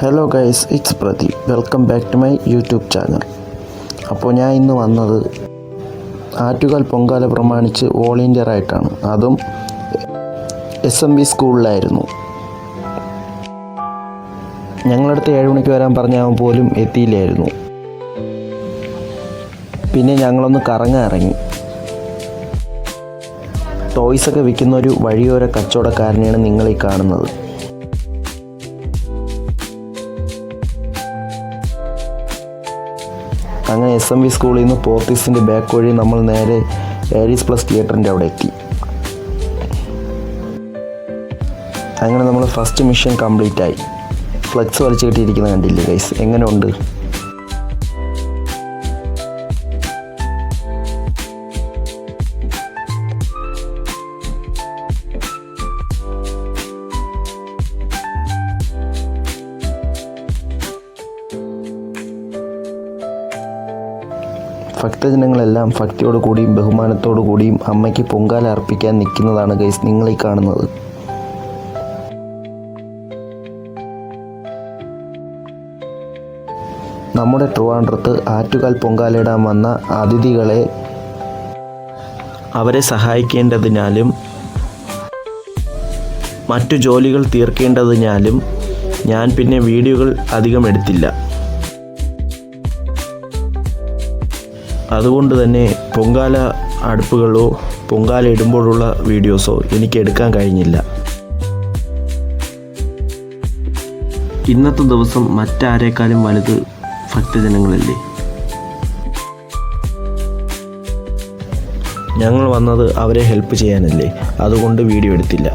Hello guys, it's Pradeep. Welcome back to my YouTube channel. അപ്പോൾ ഞാൻ ഇന്ന് വന്നത് ആറ്റുകാൽ പൊങ്കാല പ്രമാണിച്ച് വോളണ്ടിയറായിട്ടാണ്. അതും SMB സ്കൂളിലായിരുന്നു. ഞങ്ങളടുത്ത് 7 മണിക്ക് വരാൻ പറഞ്ഞാൽ പോലും എത്തിയില്ലായിരുന്നു. പിന്നെ ഞങ്ങളൊന്ന് കറങ്ങാൻ ഇറങ്ങി. ടോയ്സൊക്കെ വിൽക്കുന്ന ഒരു വഴിയോര കച്ചവടക്കാരനെയാണ് നിങ്ങളീ കാണുന്നത്. അങ്ങനെ SMB സ്കൂളിൽ നിന്ന് പോർട്ടീസിൻ്റെ ബാക്ക് വഴി നമ്മൾ നേരെ ഏരീസ് പ്ലസ് തിയേറ്ററിൻ്റെ അവിടെ എത്തി. അങ്ങനെ നമ്മൾ ഫസ്റ്റ് മിഷൻ കംപ്ലീറ്റ് ആയി. ഫ്ലെക്സ് വലിച്ചു കെട്ടിയിരിക്കുന്നത് കണ്ടില്ലേ ഗൈസ്? എങ്ങനെ ഉണ്ട്? ഭക്തജനങ്ങളെല്ലാം ഭക്തിയോടു കൂടിയും ബഹുമാനത്തോടു കൂടിയും അമ്മയ്ക്ക് പൊങ്കാല അർപ്പിക്കാൻ നിൽക്കുന്നതാണ് ഗൈസ് നിങ്ങളീ കാണുന്നത്. നമ്മുടെ ട്രിവാൻഡ്രത്ത് ആറ്റുകാൽ പൊങ്കാലയിടാൻ വന്ന അതിഥികളെ അവരെ സഹായിക്കേണ്ടതിനാലും മറ്റു ജോലികൾ തീർക്കേണ്ടതിനാലും ഞാൻ പിന്നെ വീഡിയോകൾ അധികം എടുത്തില്ല. അതുകൊണ്ട് തന്നെ പൊങ്കാല അടുപ്പുകളോ പൊങ്കാല ഇടുമ്പോഴുള്ള വീഡിയോസോ എനിക്ക് എടുക്കാൻ കഴിഞ്ഞില്ല. ഇന്നത്തെ ദിവസം മറ്റാരേക്കാളും വലുത് ഭക്തജനങ്ങളല്ലേ. ഞങ്ങൾ വന്നത് അവരെ ഹെൽപ്പ് ചെയ്യാനല്ലേ, അതുകൊണ്ട് വീഡിയോ എടുത്തില്ല.